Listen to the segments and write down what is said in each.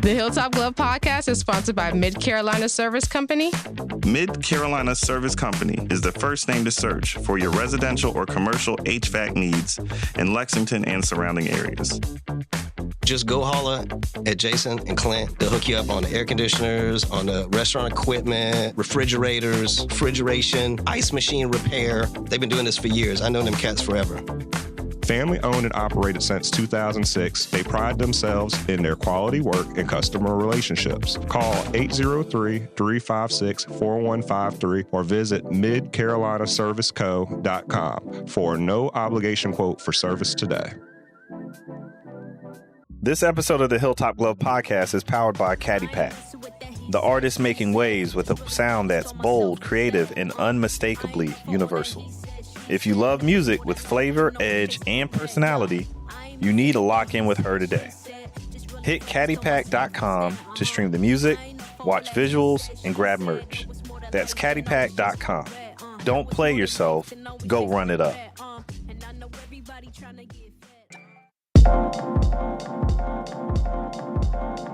The Hilltop Glove Podcast is sponsored by Mid Carolina Service Company. Mid Carolina Service Company is the first name to search for your residential or commercial HVAC needs in Lexington and surrounding areas. Just go holler at Jason and Clint. They'll hook you up on the air conditioners, on the restaurant equipment, refrigerators, refrigeration, ice machine repair. They've been doing this for years. I know them cats forever. Family owned and operated since 2006, they pride themselves in their quality work and customer relationships. Call 803-356-4153 or visit midcarolinaserviceco.com for a no obligation quote for service today. This episode of the Hilltop Glove Podcast is powered by Caddy Pack, the artist making waves with a sound that's bold, creative, and unmistakably universal. If you love music with flavor, edge, and personality, you need to lock in with her today. Hit caddypack.com to stream the music, watch visuals, and grab merch. That's caddypack.com. Don't play yourself. Go run it up.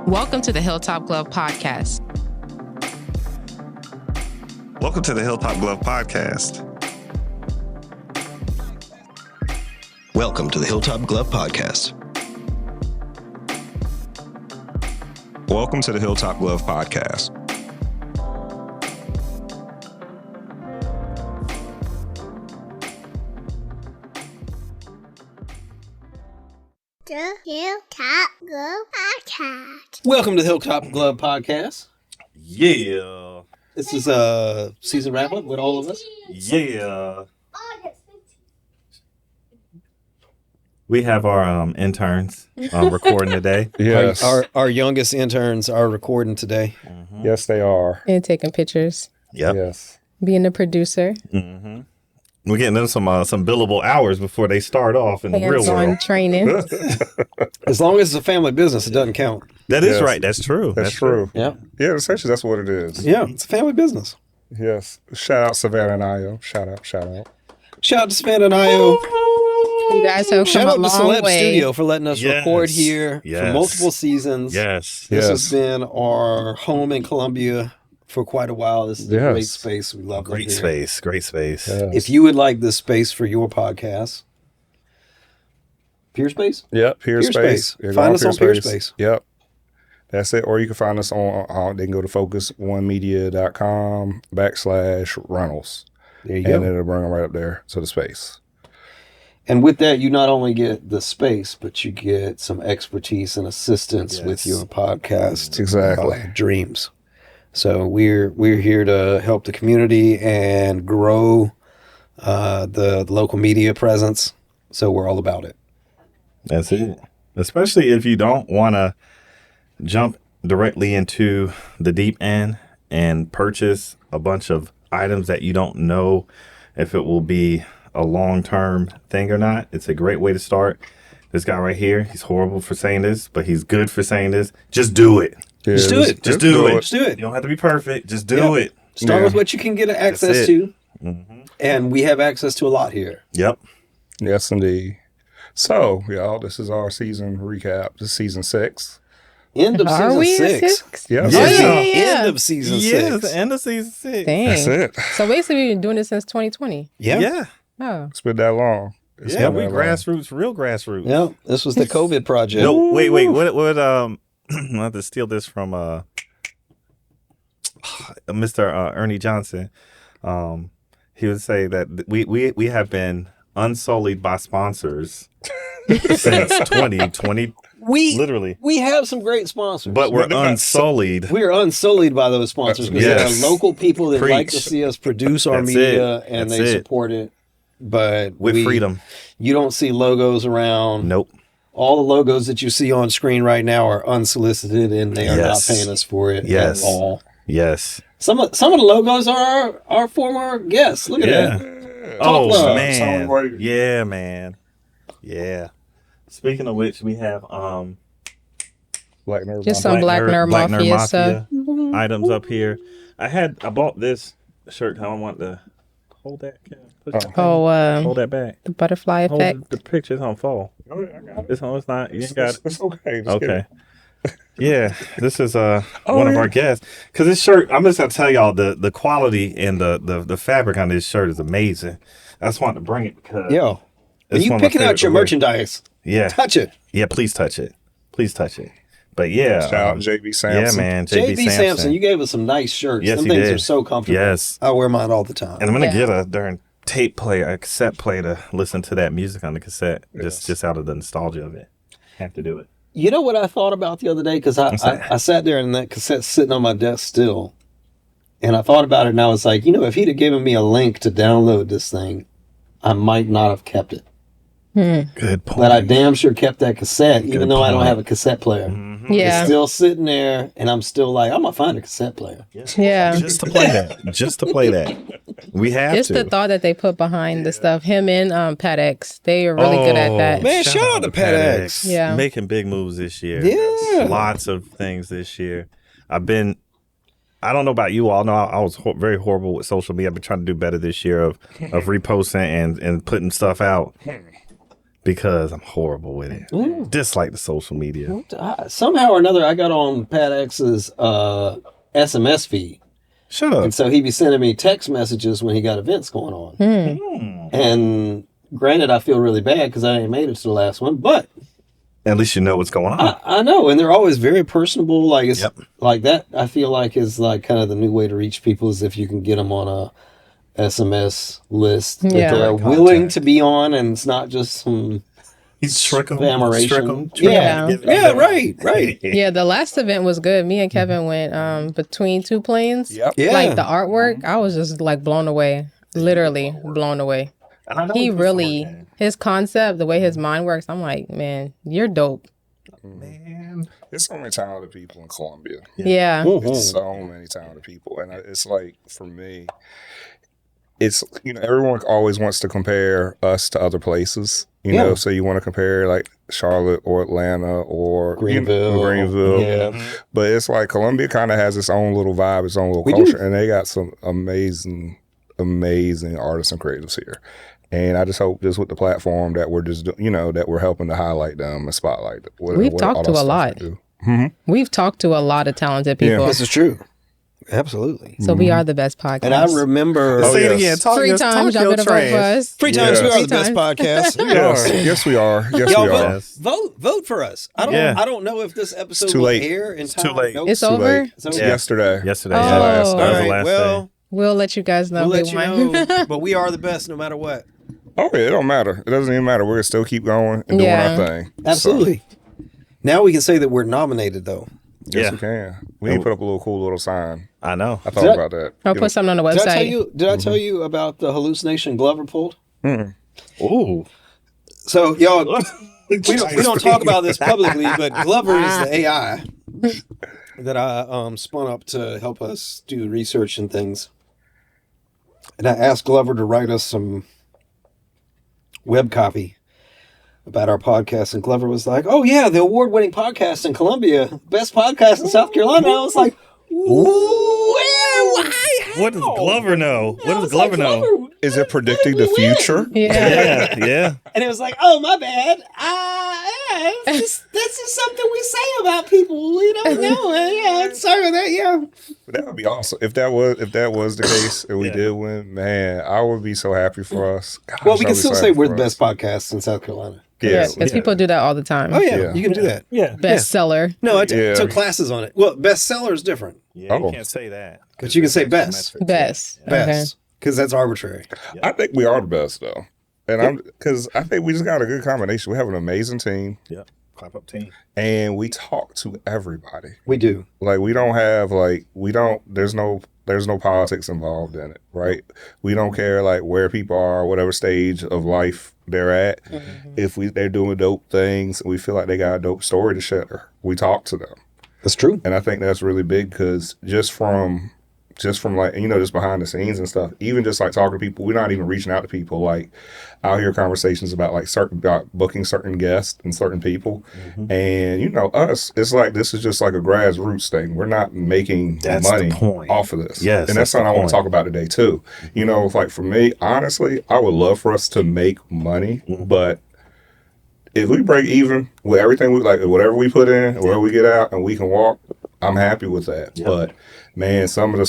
Welcome to the Hilltop Glove Podcast. Welcome to the Hilltop Glove Podcast. Welcome to the Hilltop Glove Podcast. Welcome to the Hilltop Glove Podcast. The Hilltop Glove Podcast. Welcome to the Hilltop Glove Podcast. Yeah. This is a season wrap up with all of us. Yeah. We have our interns recording today. Yes. Our youngest interns are recording today. Mm-hmm. Yes, they are. And taking pictures. Yep. Yes. Being a producer. Mm-hmm. We're getting them some billable hours before they start off in the real world. Training. As long as it's a family business, it doesn't count. That is Yes. right. That's true. That's true. Yeah. Yeah, essentially that's what it is. Yeah, it's a family business. Yes. Shout out Savannah and Io. Shout out. Shout out to Savannah and Io. You guys have Shout come out a to long Celeb way. Studio for letting us Yes. record here Yes. for multiple seasons. Yes. This Yes. has been our home in Columbia for quite a while. This is a great Yes. space. We love it Great here. space. Great space. Yes. If you would like this space for your podcast, Peer Space? Yep, Peer Space. Yeah, go Find us on Peer Space. Yep. That's it. Or you can find us on they can go to focus1media.com/Reynolds. There you And go. it'll bring them right up there to the space. And with that, you not only get the space, but you get some expertise and assistance Yes. with your podcast Exactly. dreams. So we're here to help the community and grow the local media presence. So we're all about it. That's it. Especially if you don't want to jump directly into the deep end and purchase a bunch of items that you don't know if it will be a long-term thing or not. It's a great way to start. This guy right here, he's horrible for saying this, but he's good for saying this. Just do it. Yeah, Just do it. Just do it. Just do it. You don't have to be perfect. Just do Yeah. it. Start Yeah. with what you can get access it. to. Mm-hmm. And we have access to a lot here. Yep. Yes, indeed. So, y'all, this is our season recap. This is season 6. End of Are season we in 6. six? Yes. Oh, Yes. yeah. End of season Yes, 6. the end of season 6. Dang. That's it. So basically, we've been doing this since 2020. Yeah. Oh. It's been that long. It's Yeah, been we that long. grassroots, real grassroots. Yeah, this was the COVID project. No, wait. What I have to steal this from Mr. Ernie Johnson. He would say that we have been unsullied by sponsors since 2020, literally. We have some great sponsors. But we're unsullied. we are unsullied by those sponsors because Yes. there are local people that like to Preach. see us produce our That's media it. and That's they it. support it. But With freedom. You don't see logos around. Nope. All the logos that you see on screen right now are unsolicited and they are Yes. not paying us for it Yes. at all. Yes. Some of the logos are our former guests. Look at Yeah. that. Oh, love. man. Yeah, man. Yeah. Speaking of which, we have Black Nerd Just Mafia. some Black Nerd Mafia stuff. items up here. I bought this shirt. I don't want to hold that. Push that Oh, hold that back. the butterfly effect. Hold the picture's on fall. Oh, yeah, I got it. It's not. You ain't got it. It's okay. Just get Okay. it. Yeah, this is one of our guests. Because this shirt, I'm just gonna tell y'all the quality and the fabric on this shirt is amazing. I just wanted to bring it because Yo, it's you one of my picking out favorite your to wear. merchandise? Yeah, Touch it. yeah. Please touch it. Please touch it. But yeah, Shout out JB Sampson. Yeah, man. JB Sampson, you gave us some nice shirts. Yes, Them he things did. are so comfortable. Yes. I wear mine all the time. And I'm gonna get a darn tape player, a cassette player to listen to that music on the cassette, just out of the nostalgia of it. Have to do it. You know what I thought about the other day? Because I sat there and that cassette's sitting on my desk still. And I thought about it and I was like, if he'd have given me a link to download this thing, I might not have kept it. Good point. But I damn sure kept that cassette, even though I don't have a cassette player. Yeah. It's still sitting there and I'm still like, I'm going to find a cassette player. Yeah. Just to play that. Just to play that. We have It's to. the thought that they put behind the stuff. Him and Pat X, they are really good at that. Man, shout out to Pat X. Yeah. Making big moves this year. Yeah. Lots of things this year. I don't know about you all. No, I was very horrible with social media. I've been trying to do better this year of reposting and putting stuff out because I'm horrible with it. Dislike the social media. Somehow or another, I got on Pat X's SMS feed. Shut up. And so he'd be sending me text messages when he got events going on. And granted, I feel really bad because I ain't made it to the last one, but At least you know what's going on. I know, and they're always very personable. Like it's Yep. like that. I feel like is like kind of the new way to reach people is if you can get them on a SMS list that Yeah. they're willing to be on, and it's not just some He's trick 'em, spameration. trick 'em. Yeah. Yeah, right. Yeah, the last event was good. Me and Kevin went between two planes. Yep. Yeah, Like the artwork, I was just like blown away. Literally blown away. And I know He he puts really, some work in. his concept, the way his mind works, I'm like, man, you're dope. Man, there's so many talented people in Columbia. Yeah. It's so many talented people, and it's like for me, it's everyone always wants to compare us to other places. So you want to compare like Charlotte or Atlanta or Greenville. Yeah. But it's like Columbia kind of has its own little vibe, its own little We culture, do. and they got some amazing artists and creatives here. And I just hope just with the platform that we're just that we're helping to highlight them and spotlight. We've talked to a lot. We've talked to a lot of talented people. This is true. Absolutely. So we are the best podcast. And I remember Oh, Say it yes. again. Talk Free your- times, talk y'all your better vote for trash. us. Free times. Yeah. We are Free the best times. podcast. We Yes, we are. Yes, Y'all we are. vote for us. I don't. Yeah. I don't know if this episode too will late. air in time. too late. Nope. It's Too over. late. So It's Yeah. yesterday. Yesterday. Oh. Yeah. That was All the right. last Well, day. We'll let you guys know. we'll let who you won. know. But we are the best, no matter what. Oh, yeah, it don't matter. It doesn't even matter. We're gonna still keep going and doing Yeah. our thing. Absolutely. Now we can say that we're nominated, though. So, yes, Yeah. we can. We need to put up a cool little sign. I know. I thought Did I- about that. I'll put something on the Did I tell website. you? Did I tell you about the hallucination Glover pulled? Ooh. So y'all, we don't talk about this publicly, but Glover is the AI that I spun up to help us do research and things. And I asked Glover to write us some web copy about our podcast, and Glover was like, "Oh yeah, the award-winning podcast in Columbia, best podcast in South Carolina." I was like, "Why? What does Glover know? What does Glover know? Is it predicting the future? Yeah. Yeah. And it was like, "Oh, my bad. This is something we say about people. We don't know. Yeah, sorry about that. Yeah." That would be awesome. If that was the case and we did win, man, I would be so happy for us. Gosh, Well, we I'd can be still so say happy we're for the us. best podcast in South Carolina. Yeah, Yeah. because people do that all the time. Oh, yeah, Yeah. you can do that. Yeah. Bestseller. No, I Yeah. took classes on it. Well, bestseller is different, Yeah. You Oh. can't say that. but you can say best. Best. Best. Because that's arbitrary. I think we are the best though, and because I think we just got a good combination. We have an amazing team, Yeah. Clap up team. and we talk to everybody. We do. Like we don't have there's no politics involved in it, right? We don't care like where people are, whatever stage of life they're at. If they're doing dope things, we feel like they got a dope story to share. We talk to them, That's true. and I think that's really big because just from like just behind the scenes and stuff, even just like talking to people, we're not even reaching out to people. Like I'll hear conversations about about booking certain guests and certain people, and us, it's like this is just like a grassroots thing. We're not making That's money the point. off of this. Yes, and that's that's something the I want to point. talk about today too. Like for me, honestly, I would love for us to make money, but if we break even with everything we like, whatever we put in, whatever we get out, and we can walk, I'm happy with that. Yep. But man, some of the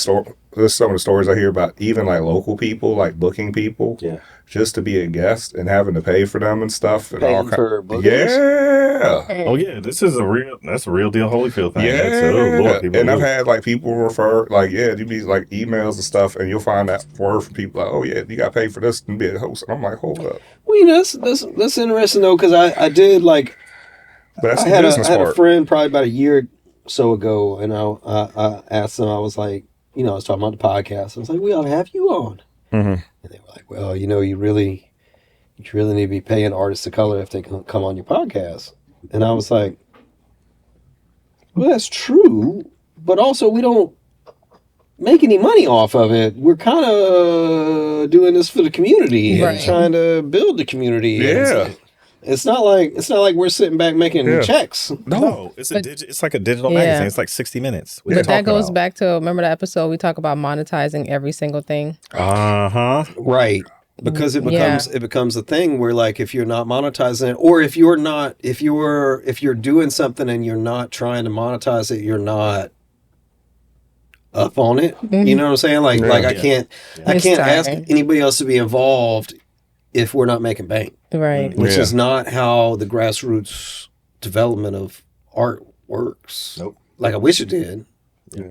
stories I hear about, even like local people, like booking people, just to be a guest and having to pay for them and stuff, and Paying for bookings? Yeah. Oh yeah, that's a real deal Holyfield thing. Yeah, That's, oh, Lord, people and I've do. had like people refer, like you'd be like emails and stuff, and you'll find that word from people like, oh yeah, you got to pay for this and be a host. And I'm like, hold up, Well, you know, that's interesting though, because I did like but that's I the had business a part. friend probably about a year or so ago, and I asked them, I was like, you know, I was talking about the podcast. I was like, we ought to have you on, and they were like, well, you know, you really need to be paying artists of color if they can come on your podcast. And I was like, well, that's true, but also we don't make any money off of it. We're kind of doing this for the community and Right. trying to build the community. Yeah. It's not like we're sitting back making checks. No, it's it's like a digital magazine. It's like 60 minutes. What are you But that talking goes about? back to, remember the episode we talk about monetizing every single thing? Right. Because it Yeah. becomes a thing where, like, if you're not monetizing it, or if you're doing something and you're not trying to monetize it, you're not up on it. You know what I'm saying? Like I can't It's ask tiring. anybody else to be involved if we're not making bank, Right. which Yeah. is not how the grassroots development of art works. Nope. Like I wish it did. Yeah.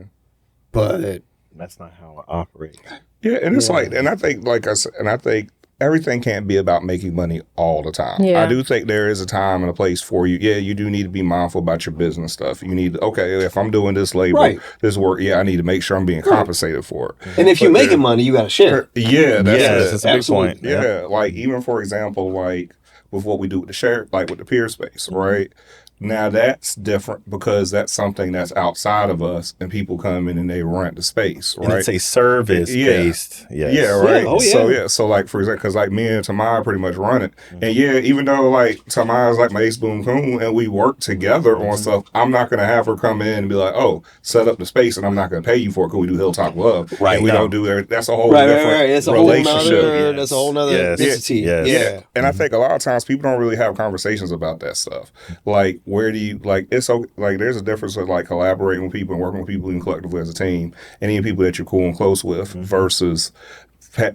But That's not how I operate. Yeah, and it's like, and I think, like I said, and I think everything can't be about making money all the time. Yeah. I do think there is a time and a place for you. Yeah, you do need to be mindful about your business stuff. You need, okay, if I'm doing this label, Right. this work, I need to make sure I'm being compensated for it. and if you're But making there- money, you got to share. Yeah, that's Yes, it. it's a big Absolutely. point. Yeah, like even for example, like with what we do with the share, like with the peer space, right? Now that's different because that's something that's outside of us, and people come in and they rent the space, And right? it's a service based. Yes. Yeah, right. Oh, yeah. So so like for example, because like me and Tamara pretty much run it, and yeah, even though like Tamara's like my ace boom coon, and we work together on stuff, I'm not gonna have her come in and be like, oh, set up the space, and I'm not gonna pay you for it because we do Hilltop Love, Right. And we No. don't do that. That's a whole Right. different It's a whole relationship. nother. That's a whole nother Yes. entity. Yes. Yeah. And I think a lot of times people don't really have conversations about that stuff. Like, where do you, like, it's so, like, there's a difference with, like, collaborating with people and working with people even collectively as a team, and even people that you're cool and close with versus,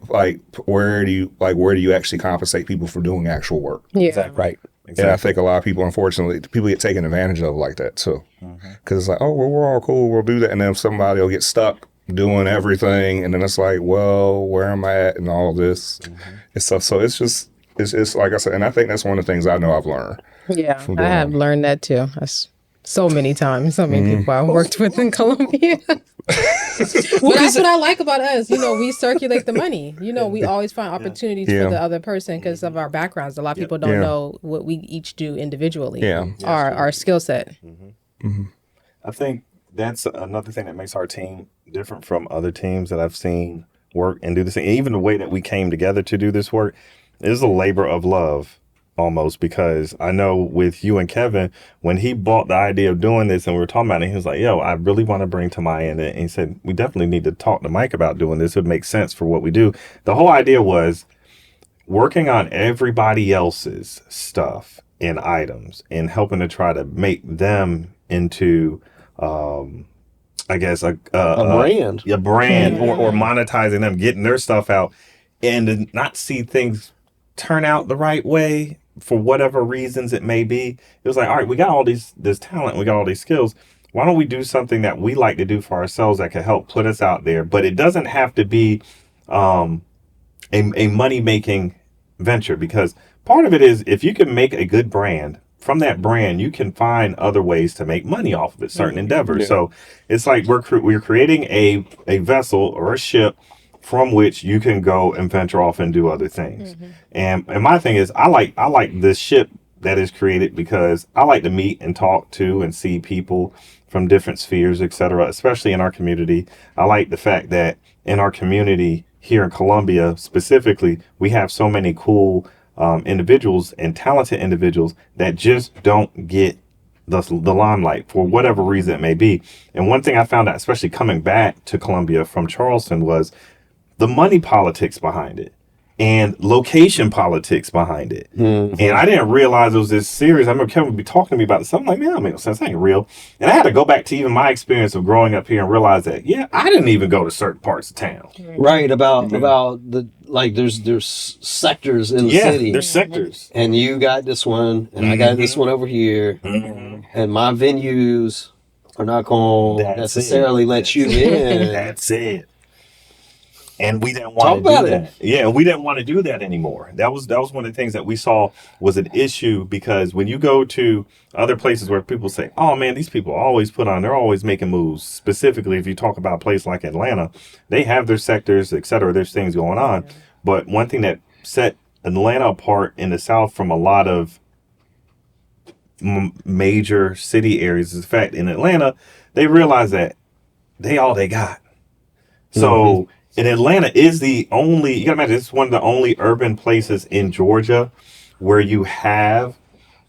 like, where do you actually compensate people for doing actual work? Yeah. Exactly. Right. And I think a lot of people, unfortunately, people get taken advantage of like that, too. Because it's like, oh, well, we're all cool, we'll do that. And then somebody will get stuck doing everything, and then it's like, well, where am I at and all this and stuff. So it's just, it's like I said, and I think that's one of the things I know I've learned. Yeah, from I doing have that. learned that too. So many times, so many people I worked with in Colombia. But that's what I like about us. You know, we circulate the money. You know, we always find opportunities Yeah. for the other person because of our backgrounds. A lot of people don't Yeah. know what we each do individually. Yeah. Our skill set. I think that's another thing that makes our team different from other teams that I've seen work and do this thing. Even the way that we came together to do this work is a labor of love almost, because I know with you and Kevin, when he bought the idea of doing this and we were talking about it, he was like, yo, I really want to bring Tamaya in it. And he said, we definitely need to talk to Mike about doing this. It would make sense for what we do. The whole idea was working on everybody else's stuff and items and helping to try to make them into, I guess, a brand. a brand or monetizing them, getting their stuff out, and to not see things turn out the right way for whatever reasons it may be. It was like, all right, we got all this talent, we got all these skills. Why don't we do something that we like to do for ourselves that can help put us out there? But it doesn't have to be a money-making venture, because part of it is if you can make a good brand, from that brand, you can find other ways to make money off of it, certain endeavors. Yeah. So it's like we're creating a vessel or a ship from which you can go and venture off and do other things. And my thing is, I like this ship that is created because I like to meet and talk to and see people from different spheres, etc., especially in our community. I like the fact that in our community here in Columbia specifically, we have so many cool individuals and talented individuals that just don't get the limelight for whatever reason it may be. And one thing I found out, especially coming back to Columbia from Charleston, was the money politics behind it. and location politics behind it. Mm-hmm. And I didn't realize it was this serious. I remember Kevin would be talking to me about this. I'm like, man, that makes no sense. That ain't real. And I had to go back to even my experience of growing up here and realize that, yeah, I didn't even go to certain parts of town. Right, about the like there's sectors in the city. There's sectors. And you got this one, and I got this one over here, and my venues are not going to necessarily let you in. That's it. And we didn't want to do that. Yeah, we didn't want to do that anymore. That was one of the things that we saw was an issue, because when you go to other places where people say, oh man, these people always they're always making moves. Specifically, if you talk about a place like Atlanta, they have their sectors, et cetera. There's things going on. But one thing that set Atlanta apart in the South from a lot of major city areas is the fact in Atlanta, they realize that they got. So and Atlanta is you gotta imagine, it's one of the only urban places in Georgia where you have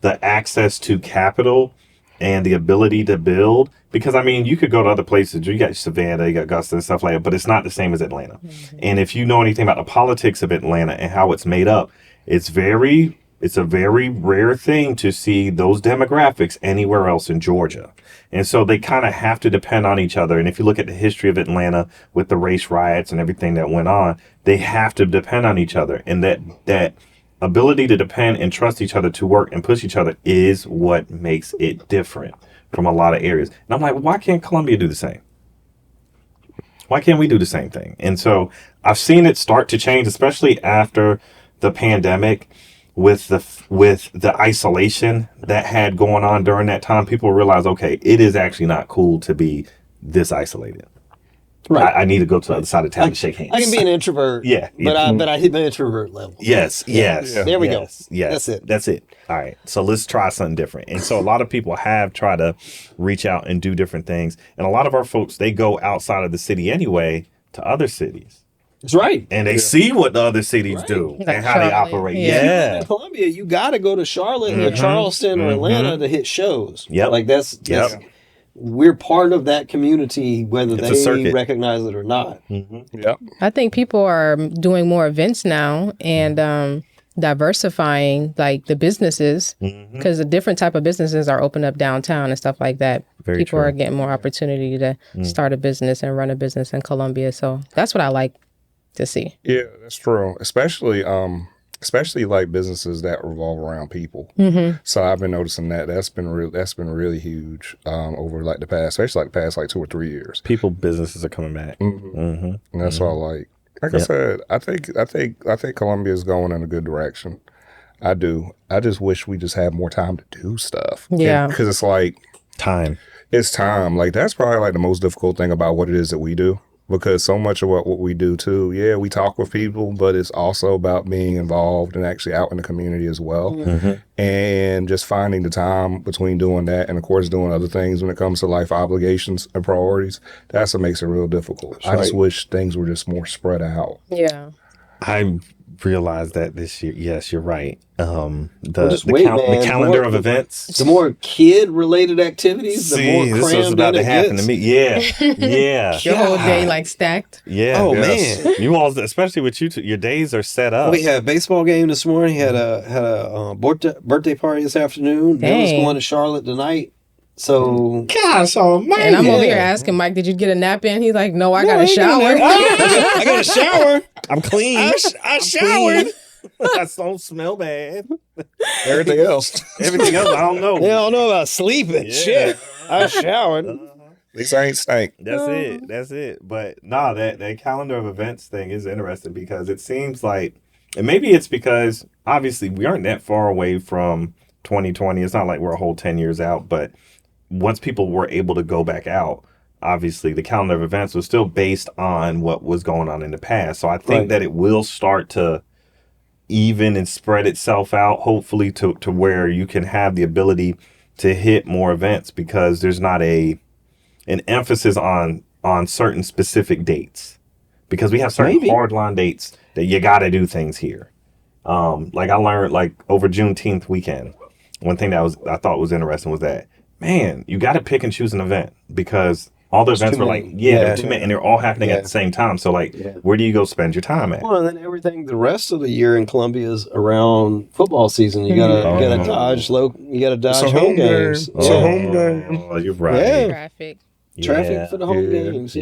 the access to capital and the ability to build. Because, I mean, you could go to other places. You got Savannah, you got Augusta and stuff like that, but it's not the same as Atlanta. And if you know anything about the politics of Atlanta and how it's made up, it's a very rare thing to see those demographics anywhere else in Georgia. And so they kind of have to depend on each other. And if you look at the history of Atlanta with the race riots and everything that went on, they have to depend on each other. And that ability to depend and trust each other to work and push each other is what makes it different from a lot of areas. And I'm like, why can't Columbia do the same? Why can't we do the same thing? And so I've seen it start to change, especially after the pandemic. With the isolation that had going on during that time, people realized, okay, it is actually not cool to be this isolated. Right. I need to go to the other side of town and shake hands. I can be an introvert. Yeah. But I hit my introvert level. Yes. Yeah. There we go. Yes. That's it. All right. So let's try something different. And so a lot of people have tried to reach out and do different things. And a lot of our folks, they go outside of the city anyway to other cities. That's right. And they see what the other cities do and how they operate. Yeah. In Columbia, you got to go to Charlotte or Charleston or Atlanta to hit shows. Yep. Like that's we're part of that community, whether they recognize it or not. Yep. I think people are doing more events now and diversifying like the businesses, because the different type of businesses are open up downtown and stuff like that. People are getting more opportunity to start a business and run a business in Columbia. So that's what I like to see. Yeah, that's true. Especially like businesses that revolve around people. So I've been noticing that's been really huge over like the past, especially like the past like 2 or 3 years. People businesses are coming back. And that's what I like. Like I said, I think Columbia is going in a good direction. I do. I just wish we just had more time to do stuff. Yeah, because it's like time. It's time. Like that's probably like the most difficult thing about what it is that we do. Because so much of what we do too, we talk with people, but it's also about being involved and actually out in the community as well. And just finding the time between doing that and of course doing other things when it comes to life obligations and priorities, that's what makes it real difficult. I just wish things were just more spread out. Yeah. I realized that this year. Yes, you're right. The calendar of events. The more kid-related activities, the more crammed this was about to happen to me. Yeah. Your whole day like stacked. Yeah. Oh man. You all, especially with you two, your days are set up. We had a baseball game this morning. Had a birthday party this afternoon. Then was going to Charlotte tonight. So, gosh almighty. And I'm over here asking Mike, did you get a nap in? He's like, no, I got a shower. I got a shower. I'm clean. I showered. I don't smell bad. Everything else, I don't know. They don't know about sleeping. Shit. I showered. At least I ain't stank. That's it. But nah, that calendar of events thing is interesting because it seems like, and maybe it's because obviously we aren't that far away from 2020. It's not like we're a whole 10 years out, but once people were able to go back out, obviously the calendar of events was still based on what was going on in the past. So I think that it will start to even and spread itself out, hopefully to where you can have the ability to hit more events because there's not an emphasis on certain specific dates, because we have certain hardline dates that you got to do things here. Like I learned like over Juneteenth weekend, one thing that I thought was interesting was that, man, you got to pick and choose an event because All the events were like, there were too many, and they're all happening at the same time. So, like, where do you go spend your time at? Well, and then everything, the rest of the year in Columbia is around football season. You gotta dodge home games. It's a home game. Oh, you're right. Yeah. Traffic For the home games.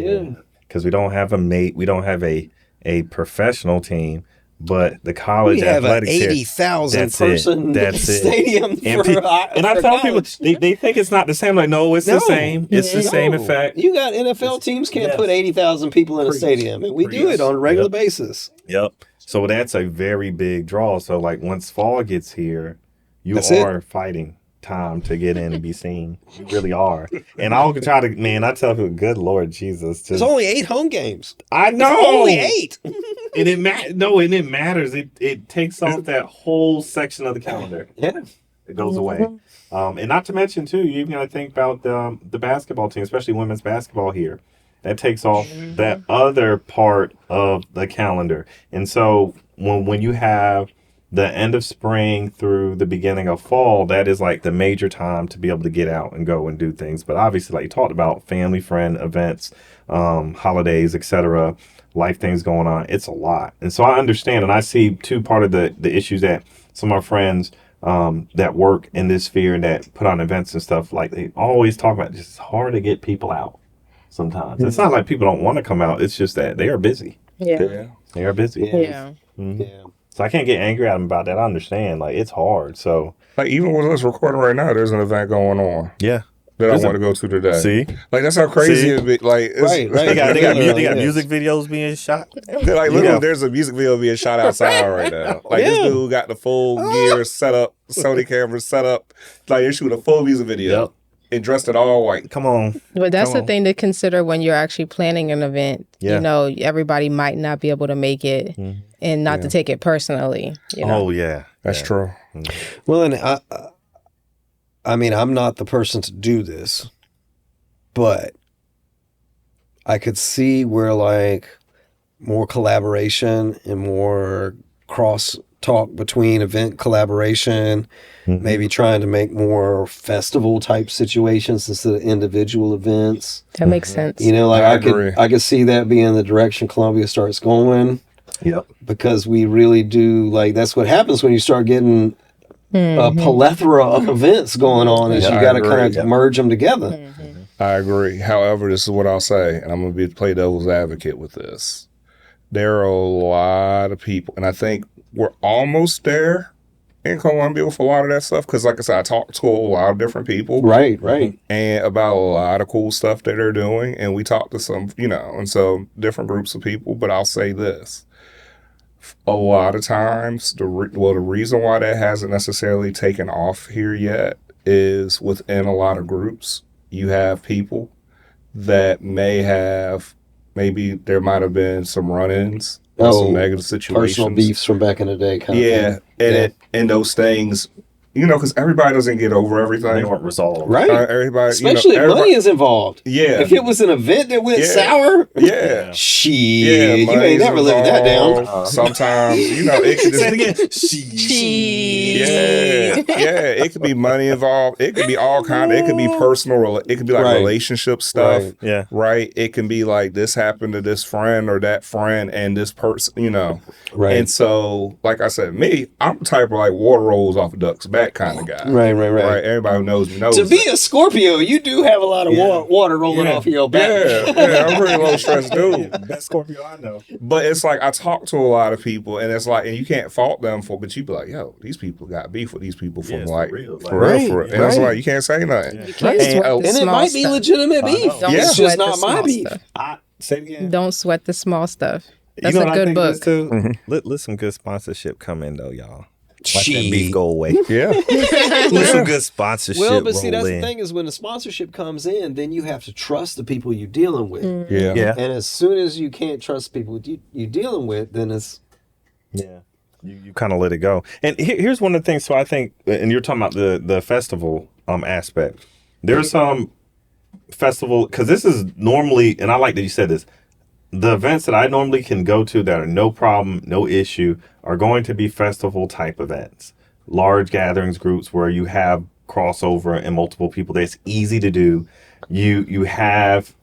Because we don't have we don't have a professional team. But the college we have athletic an 80,000 person stadium. And I tell people, they think it's not the same. Like, no, it's the same. It's the same effect. You got NFL teams can't put 80,000 people in a stadium. And we do it on a regular basis. Yep. So that's a very big draw. So, like, once fall gets here, you are fighting time to get in and be seen. You really are. And I'll try to, I tell people, good Lord Jesus. There's only 8 home games. I know. There's only 8. And it matters. It takes off that whole section of the calendar. Yeah. It goes away. And not to mention, too, you even got to think about the basketball team, especially women's basketball here. That takes off that other part of the calendar. And so when you have the end of spring through the beginning of fall, that is like the major time to be able to get out and go and do things. But obviously, like you talked about, family, friend events, holidays, etc., life things going on, it's a lot. And so I understand, and I see too, part of the issues that some of our friends that work in this sphere and that put on events and stuff, like they always talk about, it's hard to get people out sometimes. It's not like people don't want to come out, it's just that they are busy. Yeah. They are busy. Yeah. So I can't get angry at them about that. I understand. Like, it's hard. So, like, even with us recording right now, there's an event going on. Yeah. That I want to go to today. See? Like, that's how crazy it be. Like, right. They got music videos being shot. Like, literally, there's a music video being shot outside right now. Like, this dude got the full gear set up, Sony camera set up. Like, they shoot a full music video. Yep. And dressed it all white. Come on. But that's the thing to consider when you're actually planning an event. Yeah. You know, everybody might not be able to make it and not to take it personally. You know? Oh, yeah. That's true. Well, and I mean, I'm not the person to do this, but I could see where, like, more collaboration and more cross talk between event collaboration, maybe trying to make more festival type situations instead of individual events. That makes sense. You know, like I could see that being the direction Columbia starts going. Yep. Because we really do, like, that's what happens when you start getting a plethora of events going on, is you got to kind of merge them together. I agree. However, this is what I'll say, and I'm going to play devil's advocate with this. There are a lot of people, and I think we're almost there in Columbia with a lot of that stuff. Because, like I said, I talked to a lot of different people. Right. And about a lot of cool stuff that they're doing. And we talked to some, and so different groups of people. But I'll say this. A lot of times, the reason why that hasn't necessarily taken off here yet is within a lot of groups, you have people that maybe there might have been some run-ins, some negative situations. Personal beefs from back in the day. And those things, because everybody doesn't get over everything. They weren't resolved. Right. Everybody, especially if money is involved. Yeah. If it was an event that went sour. Yeah. Shit. You ain't never lived that down. Sometimes, it could just... Say it again. Yeah. It could be money involved. It could be all kind of... It could be personal. It could be like relationship stuff. Right. Yeah. Right? It can be like this happened to this friend or that friend and this person, Right. And so, like I said, I'm the type of like water rolls off a duck's back kind of guy. Right. Everybody who knows me knows. To be a Scorpio, you do have a lot of water rolling off of your back. Yeah, I'm a pretty low stress dude. Best Scorpio I know. But it's like I talk to a lot of people, and it's like, and you can't fault them but you be like, yo, these people got beef with these people from for real. For real. And it's like, you can't say nothing. You can't sweat the And it small might be stuff. legitimate beef. It's just not my beef. Say it again. Don't sweat the small stuff. That's You know a what I good think book. it is, too? Let some good sponsorship come in, though, y'all. Watch that beef go away. Yeah. Let some good sponsorship Well, but see, roll that's in. the thing is when the sponsorship comes in, then you have to trust the people you're dealing with. Yeah. And as soon as you can't trust people you're dealing with, then it's... Yeah. You kind of let it go. And here's one of the things. So I think, and you're talking about the festival aspect. There's some festival, because this is normally, and I like that you said this, the events that I normally can go to that are no problem, no issue, are going to be festival type events. Large gatherings, groups where you have crossover and multiple people. That's easy to do. You have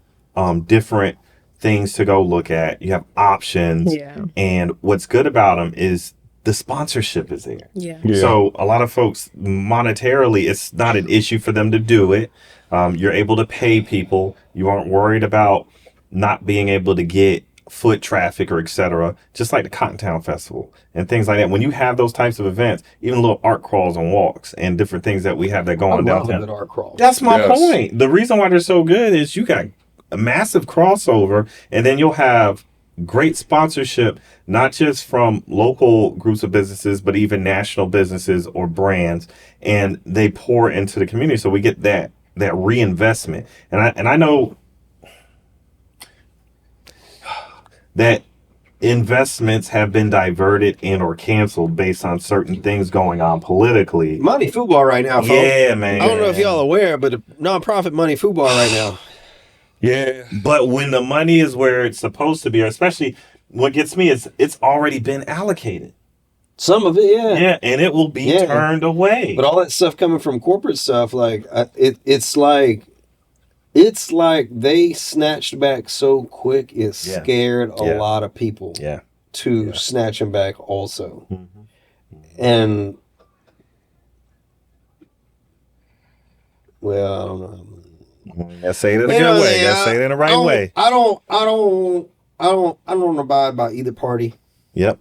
different things to go look at. You have options. Yeah. And what's good about them is the sponsorship is there. Yeah. So a lot of folks, monetarily, it's not an issue for them to do it. You're able to pay people. You aren't worried about not being able to get foot traffic or etc. Just like the Cottontown Festival and things like that. When you have those types of events, even little art crawls and walks and different things that we have that go on downtown. Art crawl. That's my point. The reason why they're so good is you got a massive crossover, and then you'll have great sponsorship, not just from local groups of businesses, but even national businesses or brands, and they pour into the community. So we get that reinvestment. And I know that investments have been diverted and or canceled based on certain things going on politically. Money football right now, folks. Yeah, man. I don't know if y'all aware, but nonprofit money football right now. Yeah. But when the money is where it's supposed to be, or especially what gets me is it's already been allocated. Some of it, yeah. Yeah, and it will be turned away. But all that stuff coming from corporate stuff, like it's like they snatched back so quick it scared a lot of people to snatch them back also. Mm-hmm. And well, I don't know. Gotta say it in a good way. Gotta say it in the right way. I don't abide by either party. Yep.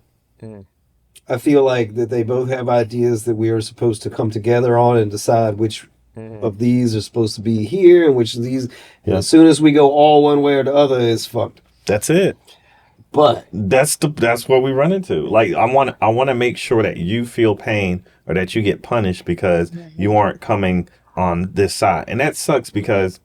I feel like that they both have ideas that we are supposed to come together on and decide which of these are supposed to be here and which of these. And as soon as we go all one way or the other, it's fucked. That's it. But that's what we run into. Like I want to make sure that you feel pain or that you get punished because you aren't coming on this side, and that sucks because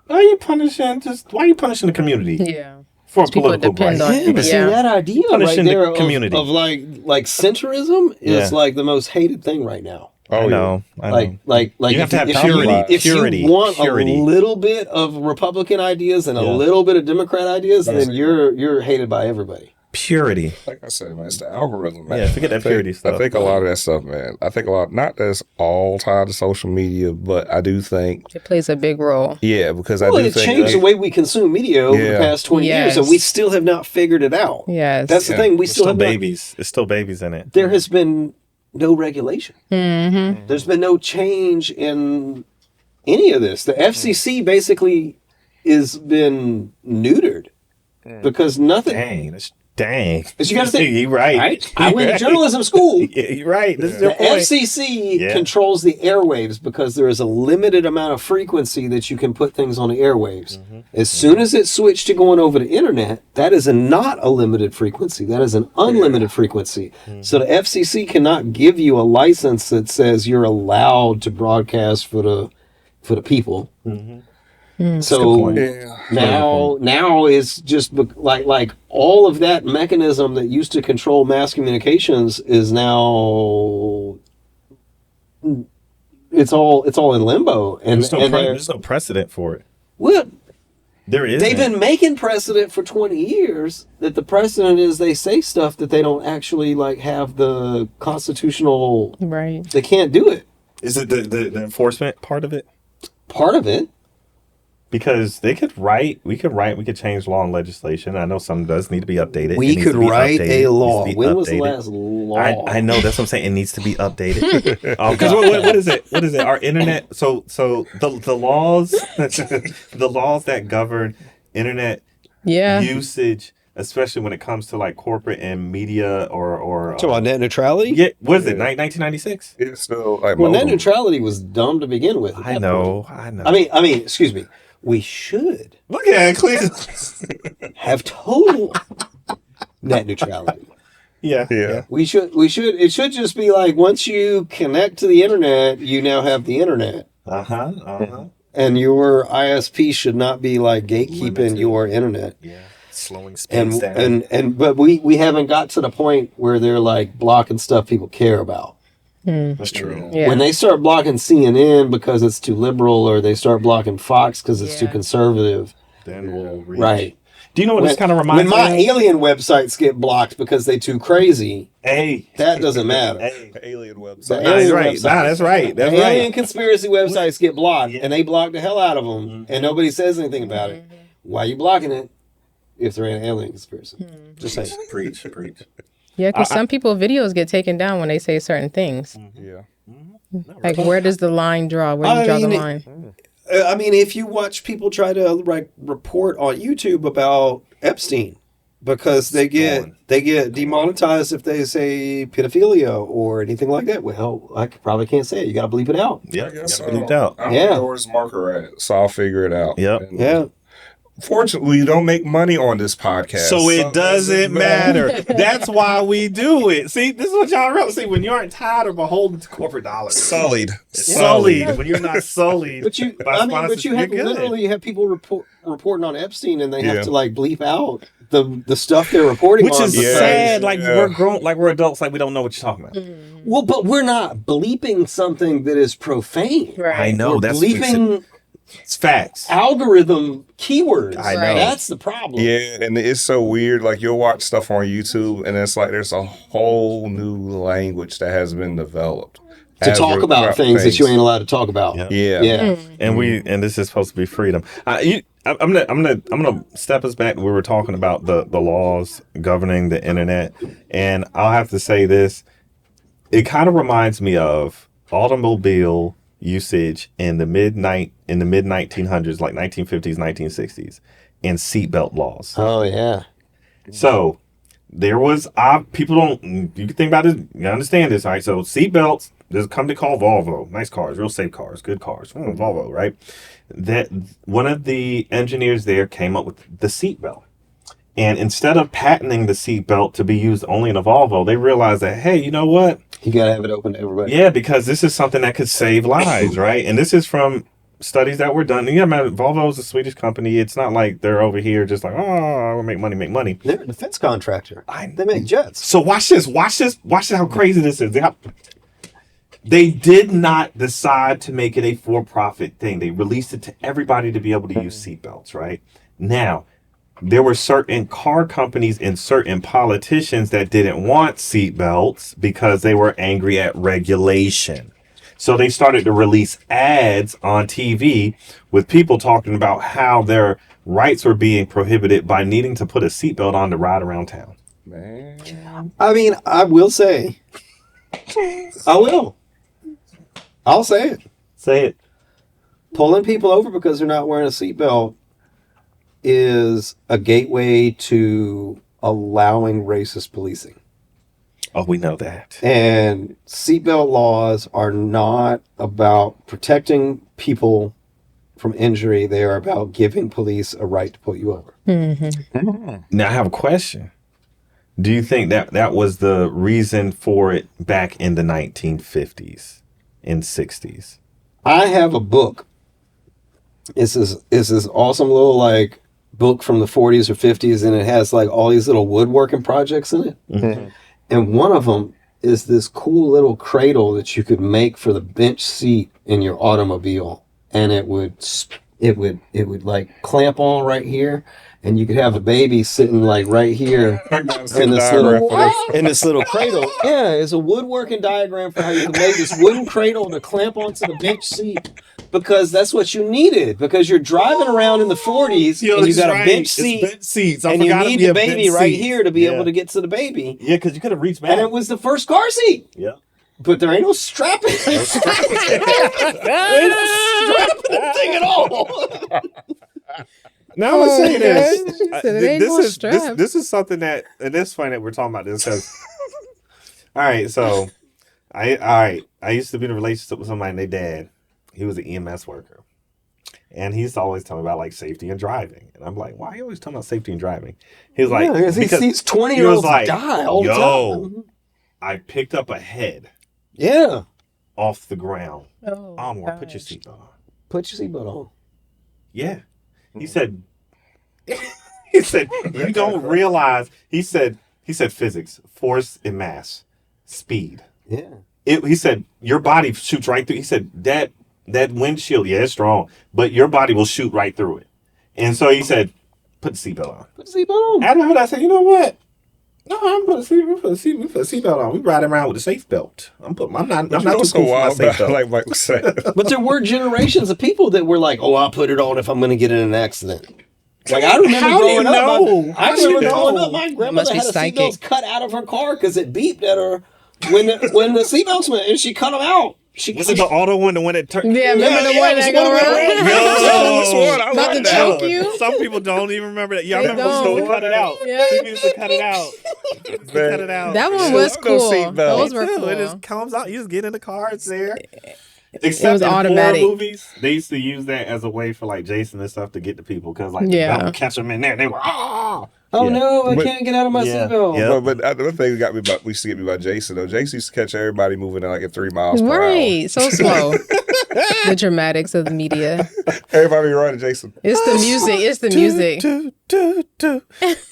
why are you punishing the community? Yeah. For political depend right. on yeah, but see that idea Punishing right there the community. of like centrism is like the most hated thing right now. I know. Like you have to have purity. If purity. you want purity. a little bit of Republican ideas and a little bit of Democrat ideas, then you're hated by everybody. Purity. Like I said, man, it's the algorithm, man. Yeah, forget that purity stuff. I think a lot of that stuff, man. I think a lot, not that it's all tied to social media, but I do think it plays a big role. Yeah, because I do think it changed the way we consume media over the past 20 years, and we still have not figured it out. Yes, that's the thing. We still have babies. It's still babies in it. There has been no regulation. Mm-hmm. There's been no change in any of this. The FCC basically has been neutered because nothing. Dang. But you got to think. You're right. I went to journalism school. Yeah, you're right. This is the your point. FCC controls the airwaves because there is a limited amount of frequency that you can put things on the airwaves. Mm-hmm. As soon as it switched to going over the internet, that is not a limited frequency. That is an unlimited frequency. Mm-hmm. So the FCC cannot give you a license that says you're allowed to broadcast for the people. Mm-hmm. So now it's just like all of that mechanism that used to control mass communications is now it's all in limbo, and there's no precedent for it. Well, there is. They've been making precedent for 20 years. That the precedent is they say stuff that they don't actually have the constitutional right. They can't do it. Is it the enforcement part of it? Part of it. Because we could change law and legislation. I know some does need to be updated. We could write a law. When was the last law? I know, that's what I'm saying. It needs to be updated. Because what is it? What is it? Our internet. So the laws, the laws that govern internet usage, especially when it comes to corporate and media or talking about net neutrality. Yeah, what is it? 1996. It's still net neutrality was dumb to begin with. I know. I mean, excuse me. We should look at it, clearly have total net neutrality. Yeah. We should. It should just be once you connect to the internet, you now have the internet. And your ISP should not be gatekeeping your internet. Yeah. Slowing speeds down. But we haven't got to the point where they're blocking stuff people care about. That's true. Yeah. When they start blocking CNN because it's too liberal, or they start blocking Fox because it's too conservative, then we'll reach. Right. Do you know what this kind of reminds me of? When my alien websites get blocked because they too crazy, that doesn't matter. Alien website. That's right. That's right. That's right. Alien conspiracy websites get blocked, and they block the hell out of them, and nobody says anything about it. Why are you blocking it if there ain't an alien conspiracy? Just saying. Preach. Yeah, because some people videos get taken down when they say certain things. Yeah. Like, where does the line draw? Where do you draw the line? I mean, if you watch people try to report on YouTube about Epstein, because they get demonetized if they say pedophilia or anything like that. Well, I probably can't say it. You got to bleep it out. Yeah, I guess bleep it out. I don't know where's Marker at, so I'll figure it out. Yep. Yeah. Fortunately, you don't make money on this podcast. So it doesn't matter. That's why we do it. See, this is what y'all realize. See, when you aren't tied or beholden to corporate dollars. Sullied. When you're not sullied. But you have literally have people reporting on Epstein, and they have to like bleep out the stuff they're reporting on. Which is sad. Like we're grown, like we're adults, like we don't know what you're talking about. Well, but we're not bleeping something that is profane. Right. I know. We're bleeping. It's facts. Algorithm keywords. I know. That's the problem. Yeah, and it's so weird. Like, you'll watch stuff on YouTube, and it's like there's a whole new language that has been developed to talk about things that you ain't allowed to talk about. Yeah. And this is supposed to be freedom. I'm gonna step us back. We were talking about the laws governing the internet, and I'll have to say this. It kind of reminds me of automobile usage in the mid 1900s, like 1950s, 1960s, and seatbelt laws. Oh yeah. So there was people don't. You can think about it. You understand this, all right? So seatbelts. There's a company called Volvo. Nice cars, real safe cars, good cars. Volvo, right? That one of the engineers there came up with the seatbelt. And instead of patenting the seatbelt to be used only in a Volvo, they realized that, hey, you know what? You got to have it open to everybody. Yeah, because this is something that could save lives, right? And this is from studies that were done. Yeah, man, Volvo is a Swedish company. It's not like they're over here just like, oh, we'll make money. They're a defense contractor. They make jets. So watch this. Watch how crazy this is. They did not decide to make it a for-profit thing. They released it to everybody to be able to use seatbelts, right? Now, there were certain car companies and certain politicians that didn't want seatbelts because they were angry at regulation. So they started to release ads on TV with people talking about how their rights were being prohibited by needing to put a seatbelt on to ride around town. Man. I mean, I will say, I'll say it. Say it. Pulling people over because they're not wearing a seatbelt is a gateway to allowing racist policing. Oh, we know that. And seatbelt laws are not about protecting people from injury. They are about giving police a right to pull you over. Now, I have a question. Do you think that was the reason for it back in the 1950s and 60s? I have a book. It's this awesome little like book from the 40s or 50s, and it has like all these little woodworking projects in it. Mm-hmm. And one of them is this cool little cradle that you could make for the bench seat in your automobile, and it would like clamp on right here, and you could have a baby sitting like right here in this little cradle. Yeah, it's a woodworking diagram for how you can make this wooden cradle to clamp onto the bench seat, because that's what you needed, because you're driving around in the 40s and you got a bench seat and you need the baby right here to be able to get to the baby. Yeah, because you could have reached back. And it was the first car seat. Yeah. But there ain't no strapping. Ain't no strapping thing at all. Now I'm gonna say this. This is something that, and it's funny that we're talking about this because. All right, so I used to be in a relationship with somebody, and their dad, he was an EMS worker, and he's always telling me about like safety and driving, and I'm like, why are you always talking about safety and driving? He was like, because he sees 20-year-olds die all the time. I picked up a head. Yeah. Off the ground. Oh, Onward, put your seatbelt on. Put your seatbelt on. Yeah. He said, you don't realize, he said physics, force and mass, speed. Yeah. He said, your body shoots right through. He said, that windshield, yeah, it's strong, but your body will shoot right through it. And so he said, put the seatbelt on. Put the seatbelt on. After that, I said, you know what? No, I'm putting a seatbelt on. We riding around with a safe belt. I'm not too so wild safe belt. like Mike was saying. But there were generations of people that were like, oh, I'll put it on if I'm going to get in an accident. Like I remember How do you growing up. know? I How do you remember growing know? up. My Must grandmother be had the psychic. seatbelts cut out of her car because it beeped at her when the seatbelts went, and she cut them out. Was it the auto one, the one that turned? Yeah, remember the one that go around? Yo, About to choke you? Some people don't even remember that. Yeah, I They remember don't. used to cut it out. Yeah. People used to cut it out. Cut it out. That one Yeah. was No cool. seatbelt. Those were It cool. just comes out. You just get in the car. It's there. It Except was in automatic. horror movies, they used to use that as a way for like Jason and stuff to get the people because like Yeah. they would catch them in there. And they were Oh Yeah. no, I But- can't get out of my Yeah. seatbelt. Yeah. But the thing that got me about, used to get me about Jason though. Jason used to catch everybody moving at like at 3 miles per hour. Right, so slow. The dramatics of the media. Everybody be running, Jason. It's the music. It's the music.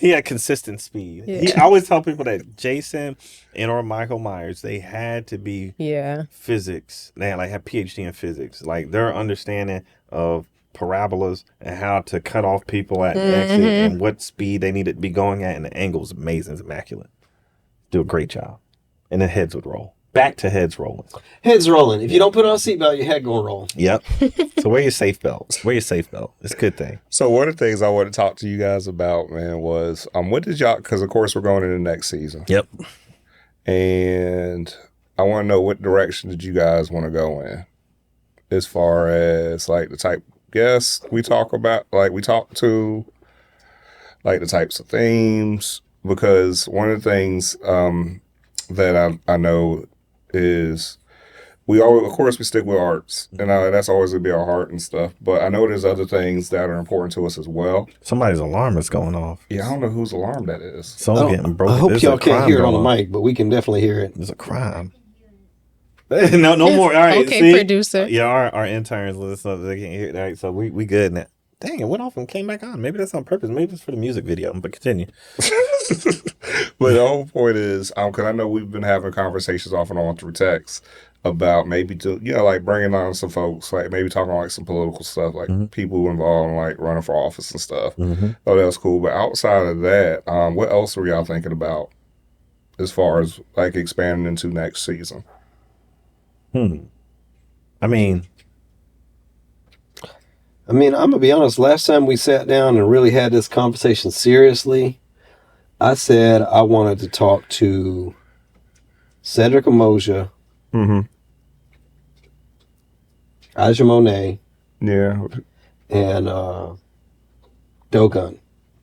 He had consistent speed. Yeah. I always tell people that Jason and or Michael Myers, they had to be Yeah. physics. They had PhD in physics. Like their understanding of parabolas and how to cut off people at an exit and what speed they needed to be going at, and the angle was amazing. It's immaculate. Do a great job. And then heads would roll. Back to heads rolling. Heads rolling. If you don't put on a seatbelt, your head gonna roll. Yep. So wear your safe belt. Wear your safe belt. It's a good thing. So one of the things I wanted to talk to you guys about, man, was what did y'all? Because of course we're going into the next season, Yep. and I want to know what direction did you guys want to go in, as far as like the type of guests we talk about, like we talk to, like the types of themes. Because one of the things that I know is we always, of course, we stick with arts, and that's always gonna be our heart and stuff. But I know there's other things that are important to us as well. Somebody's alarm is going off. Yeah, I don't know whose alarm that is. Someone's getting broken. I hope There's y'all a can't crime hear it on going the mic, but we can definitely hear it. There's a crime. No more. All right. Okay, see? producer. Yeah, our interns listen up. They can't hear it. All right, so we good now. Dang, it went off and came back on. Maybe that's on purpose. Maybe it's for the music video. But continue. But the whole point is, because I know we've been having conversations off and on through text about maybe like bringing on some folks, like maybe talking like some political stuff, like people who involved in like running for office and stuff. Oh, that was cool. But outside of that, what else were y'all thinking about as far as like expanding into next season? I mean, I'm gonna be honest. Last time we sat down and really had this conversation seriously, I said I wanted to talk to Cedric Amoja, Aja Monet, Yeah. and Dogun,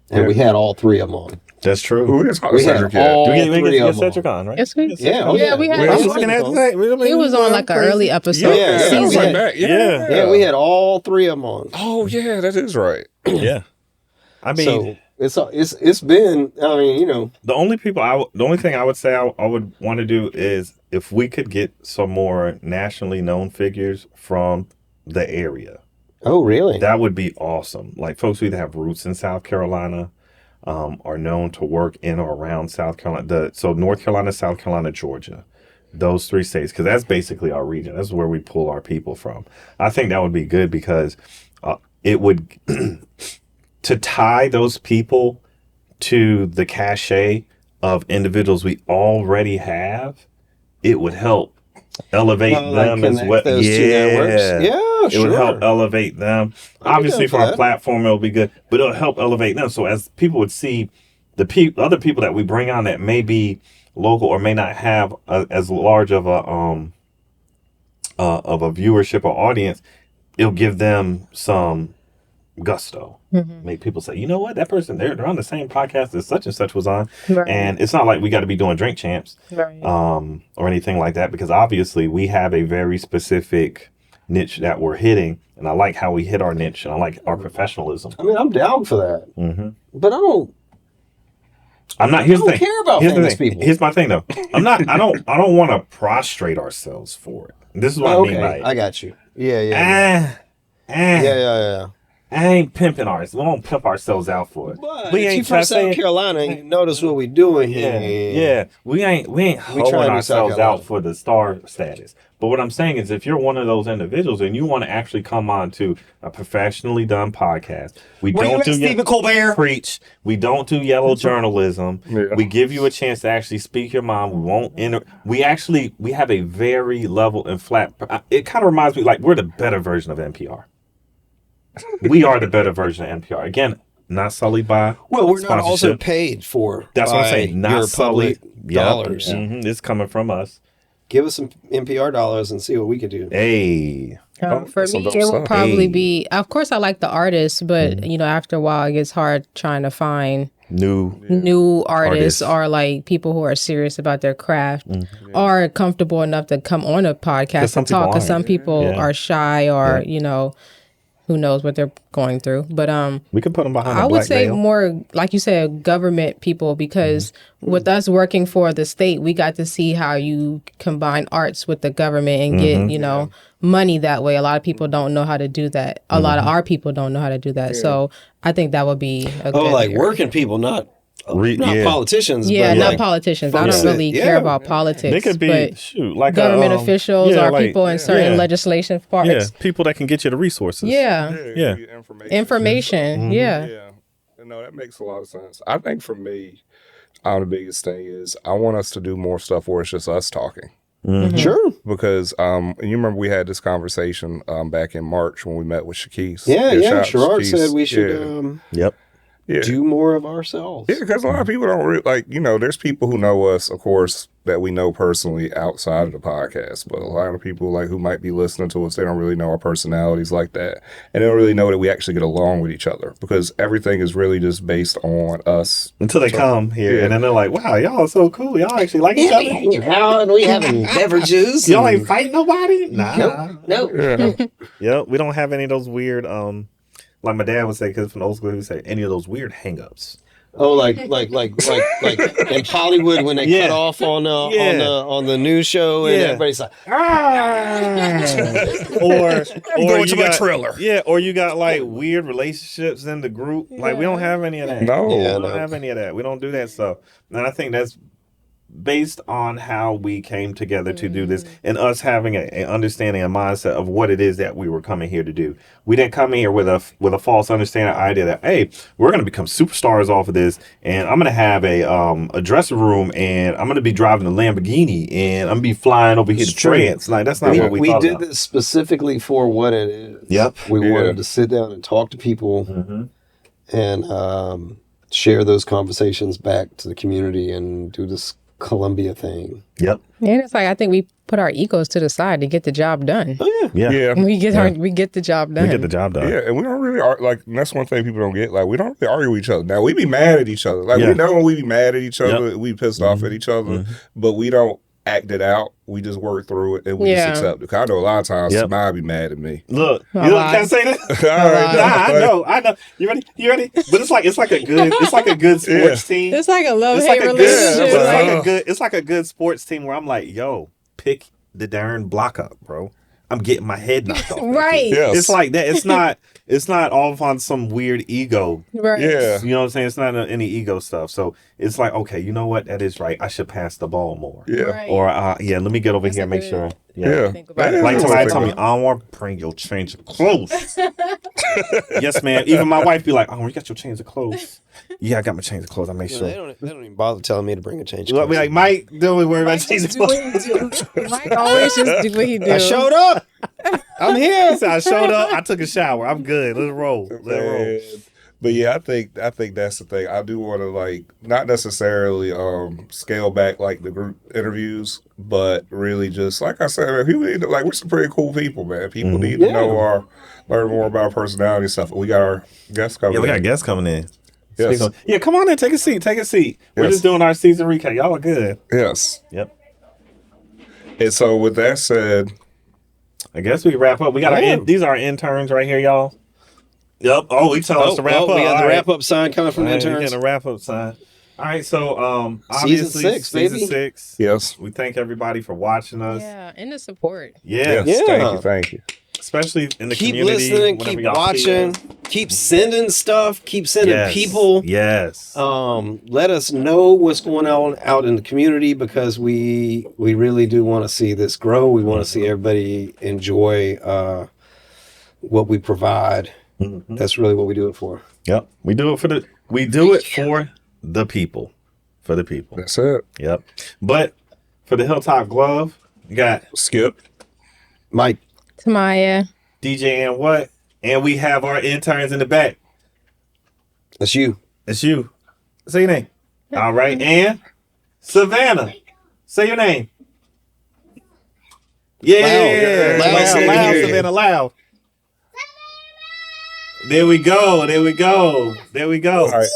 and we had all three of them on. that's true. We didn't talk to We had Cedric yet. all We three get of them. Cedric on, right? Yes, we. Yeah, oh, Yeah, we had. I was Yeah. looking at that. It was on like an early episode. Yeah, I was season. like that. Yeah. Yeah, we had all three of them on. Oh yeah, that is right. Yeah. I mean, So it's been. I mean, the only thing I would say I would want to do is if we could get some more nationally known figures from the area. Oh, really? That would be awesome. Like folks who either have roots in South Carolina, are known to work in or around South Carolina. So North Carolina, South Carolina, Georgia, those 3 states, because that's basically our region. That's where we pull our people from. I think that would be good because it would to tie those people to the cachet of individuals we already have. It would help elevate them as well. Those two networks. Yeah, It sure. would help elevate them. Obviously, for our platform, it'll be good, but it'll help elevate them. So as people would see the other people that we bring on that may be local or may not have as large of a viewership or audience, it'll give them some gusto. Make people say, you know what, that person, they're on the same podcast as such and such was on. Right. And it's not like we got to be doing drink champs Right. or anything like that, because obviously we have a very specific niche that we're hitting, and I like how we hit our niche, and I like our professionalism. I mean, I'm down for that, but I don't. I'm not. Here's I the don't thing. care about Here's the famous thing. people. Here's my thing, though. I'm not. I don't want to prostrate ourselves for it. This is what I mean by it. I got you. Yeah. Yeah. I ain't pimping ours. We won't pimp ourselves out for it. But we if you ain't from South saying- Carolina, and you notice what we doing here. Yeah. We ain't holding trying to ourselves South out for the star status. But what I'm saying is, if you're one of those individuals and you want to actually come on to a professionally done podcast, we don't do Stephen Colbert. preach. We don't do yellow journalism. Yeah. We give you a chance to actually speak your mind. We won't we have a very level and flat. It kind of reminds me like we're the better version of NPR. We are the better version of NPR. Again, not sullied by. Well, we're not also sponsorship. paid for. That's what I'm saying. Not your sullied public dollars. It's coming from us. Give us some NPR dollars and see what we can do. Hey. For me, it will probably be. Of course, I like the artists, but after a while, it gets hard trying to find new artists or like people who are serious about their craft are comfortable enough to come on a podcast and talk. Because some people are shy or who knows what they're going through. But we can put them behind. I would say more, like you said, government people, because with us working for the state, we got to see how you combine arts with the government and get money that way. A lot of people don't know how to do that. A lot of our people don't know how to do that. So I think that would be a good area. Working people, not politicians. Yeah, but not politicians. I don't really care about politics. They could be like government officials or people in certain legislation parts. Yeah, people that can get you the resources. Yeah. Information. Yeah. No, that makes a lot of sense. I think for me, the biggest thing is I want us to do more stuff where it's just us talking. Sure. Because you remember we had this conversation back in March when we met with Shakis. Yeah. Sherrod said we should do more of ourselves. Yeah, because a lot of people don't really, there's people who know us, of course, that we know personally outside of the podcast. But a lot of people who might be listening to us, they don't really know our personalities like that. And they don't really know that we actually get along with each other because everything is really just based on us. Until they come here and then they're like, wow, y'all are so cool. Y'all actually like each other. Hanging out and we having beverages. Y'all ain't fighting nobody? Nah. Nope. Yep, we don't have any of those weird, like my dad would say, because from old school, he would say, any of those weird hang-ups. Oh, like in Hollywood when they cut off on the news show and everybody's like, or going to my trailer. Yeah, or you got like weird relationships in the group. Like we don't have any of that. No, we don't have any of that. We don't do that stuff. And I think that's based on how we came together to do this and us having an understanding and mindset of what it is that we were coming here to do. We didn't come here with a false understanding idea that, hey, we're going to become superstars off of this and I'm going to have a dressing room and I'm going to be driving a Lamborghini and I'm going to be flying over here to France. Like, that's not what we thought did about. this specifically for what it is. Yep. We wanted to sit down and talk to people and share those conversations back to the community and do this Columbia thing. Yep. And it's like I think we put our egos to the side to get the job done. Oh Yeah. We get the job done. We get the job done. Yeah, and we don't really and that's one thing people don't get. Like, we don't really argue with each other. Now, we be mad at each other. Like, we know when we be mad at each other, we pissed off at each other, but we don't act it out. We just work through it and we just accept it. 'Cause I know a lot of times somebody be mad at me. Look, can I say that? I know. You ready? But it's like a good sports team. It's like a love-hate relationship. It's like a good sports team where I'm like, yo, pick the darn block up, bro. I'm getting my head knocked off. Right. Yes. It's like that. It's not all on some weird ego. Right. Yeah. You know what I'm saying? It's not any ego stuff. So it's like, okay, you know what? That is right. I should pass the ball more. Yeah. Right. Or let me get over here and make sure. Yeah. Like somebody told me, I don't want to bring your change of clothes. Yes, ma'am. Even my wife be like, oh, you got your change of clothes. Yeah, I got my change of clothes. I make sure. They don't even bother telling me to bring a change. Be like, Mike, don't worry about change of clothes. Mike always just do what he do. I showed up. I'm here. I showed up. I took a shower. I'm good. Let's roll. But yeah, I think that's the thing. I do want to not necessarily scale back like the group interviews, but really just like I said, man, people need to, we're some pretty cool people, man. People need to know learn more about our personality and stuff. We got our guests coming. Yeah, we got guests coming in. Yes. Yeah, come on in. Take a seat. We're just doing our season recap. Y'all are good. Yes. Yep. And so with that said, I guess we can wrap up. We got these are our interns right here, y'all. Yep. Oh, he tell us to wrap up. We got the wrap-up sign coming from the interns. Getting a wrap-up sign. All right, so obviously season 6. yes. We thank everybody for watching us. Yeah, and the support. Yes. Thank you. Especially in the keep community. Listening, keep watching, keep sending stuff, keep sending people. Yes. Let us know what's going on out in the community because we really do want to see this grow. We want to see everybody enjoy what we provide. Mm-hmm. That's really what we do it for. Yep. We do it for the people. For the people. That's it. Yep. But for the Hilltop Glove, you got Skip, Mike, Tamaya, DJ and what? And we have our interns in the back. That's you. It's you. Say your name. All right, and Savannah. Say your name. Yeah, Loud, Savannah, loud. There we go. All right.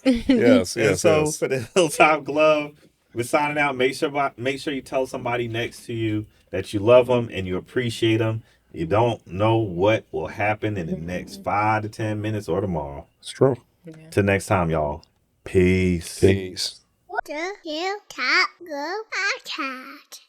Yes, And yes, so yes. for the Hilltop Glove, we're signing out. Make sure you tell somebody next to you that you love them and you appreciate them. You don't know what will happen in the next 5 to 10 minutes or tomorrow. It's true. Till next time, y'all. Peace. Peace. The Hilltop Glove Podcast.